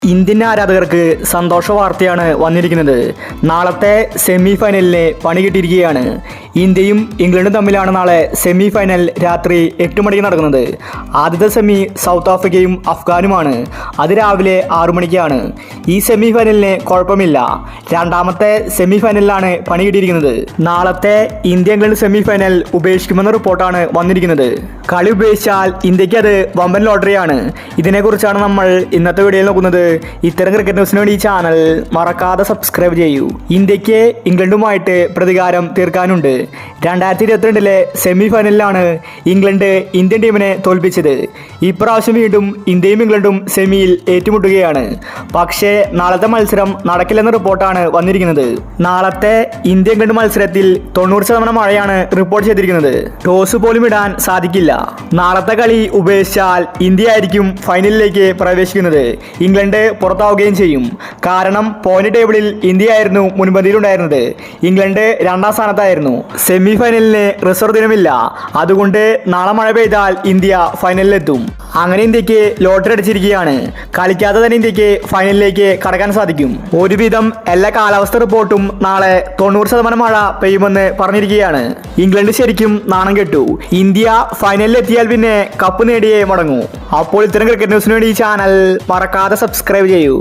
Indian ആരാധകർക്ക് സന്തോഷ വാർത്തയാണ് വന്നിരിക്കുന്നത്. നാളത്തെ സെമി ഫൈനലിന് പണി കിട്ടിയിരിക്കുകയാണ്. ഇന്ത്യയും ഇംഗ്ലണ്ടും തമ്മിലാണ് നാളെ സെമി ഫൈനൽ രാത്രി 8 മണിക്ക് നടക്കുന്നത്. ആദ്യത്തെ സെമി സൗത്ത് ആഫ്രിക്കയും അഫ്ഗാനുമാണ്. അത് രാവിലെ 6 മണിക്കാണ്. ഈ സെമി ഫൈനലിന് കുഴപ്പമില്ല. രണ്ടാമത്തെ സെമി ഫൈനലിലാണ് പണി കിട്ടിയിരിക്കുന്നത്. നാളത്തെ ഇന്ത്യ ഇംഗ്ലണ്ട് സെമി ഫൈനൽ ഉപേക്ഷിക്കുമെന്ന റിപ്പോർട്ടാണ് വന്നിരിക്കുന്നത്. കളി ഉപേക്ഷിച്ചാൽ ഇന്ത്യക്ക് അത് വമ്പൻ ലോട്ടറിയാണ്. ഇതിനെക്കുറിച്ചാണ് നമ്മൾ ഇന്നത്തെ വീഡിയോയിൽ നോക്കുന്നത്. ഇത്തരം ക്രിക്കറ്റ് ന്യൂസിന് വേണ്ടി ഈ ചാനൽ മറക്കാതെ സബ്സ്ക്രൈബ് ചെയ്യൂ. ഇന്ത്യക്ക് ഇംഗ്ലണ്ടുമായിട്ട് പ്രതികാരം തീർക്കാനുണ്ട്. 2022 സെമി ഫൈനലിലാണ് ഇംഗ്ലണ്ട് ഇന്ത്യൻ ടീമിനെ തോൽപ്പിച്ചത്. ഇപ്രാവശ്യം വീണ്ടും ഇന്ത്യയും ഇംഗ്ലണ്ടും സെമിയിൽ ഏറ്റുമുട്ടുകയാണ്. പക്ഷേ നാളത്തെ മത്സരം നടക്കില്ലെന്ന റിപ്പോർട്ടാണ് വന്നിരിക്കുന്നത്. നാളത്തെ ഇന്ത്യ ഇംഗ്ലണ്ട് മത്സരത്തിൽ 90% മഴയാണ് റിപ്പോർട്ട് ചെയ്തിരിക്കുന്നത്. ടോസ് പോലും ഇടാൻ സാധിക്കില്ല. നാളത്തെ കളി ഉപേക്ഷിച്ചാൽ ഇന്ത്യ ആയിരിക്കും ഫൈനലിലേക്ക് പ്രവേശിക്കുന്നത്. ഇംഗ്ലണ്ട് പുറത്താവുകയും ചെയ്യും. കാരണം പോയിന്റ് ടേബിളിൽ ഇന്ത്യ ആയിരുന്നു മുൻപന്തിയിലുണ്ടായിരുന്നത്. ഇംഗ്ലണ്ട് 2ാം സ്ഥാനത്തായിരുന്നു. സെമി ഫൈനലിന് റിസർവ് ദിനമില്ല. അതുകൊണ്ട് നാളെ മഴ പെയ്താൽ ഇന്ത്യ ഫൈനലിലെത്തും. അങ്ങനെ ഇന്ത്യക്ക് ലോട്ടറി അടിച്ചിരിക്കുകയാണ്. കളിക്കാതെ തന്നെ ഇന്ത്യക്ക് ഫൈനലിലേക്ക് കടക്കാൻ സാധിക്കും. ഒരുവിധം എല്ലാ കാലാവസ്ഥ റിപ്പോർട്ടും നാളെ 90% മഴ പെയ്യുമെന്ന് പറഞ്ഞിരിക്കുകയാണ്. ഇംഗ്ലണ്ട് ശരിക്കും നാണം കെട്ടു. ഇന്ത്യ ഫൈനലിലെത്തിയാൽ പിന്നെ കപ്പ് നേടിയേ മടങ്ങൂ. അപ്പോൾ ഇത്തരം ക്രിക്കറ്റ് ന്യൂസിന് വേണ്ടി ഈ ചാനൽ മറക്കാതെ സബ്സ്ക്രൈബ് ചെയ്യൂ.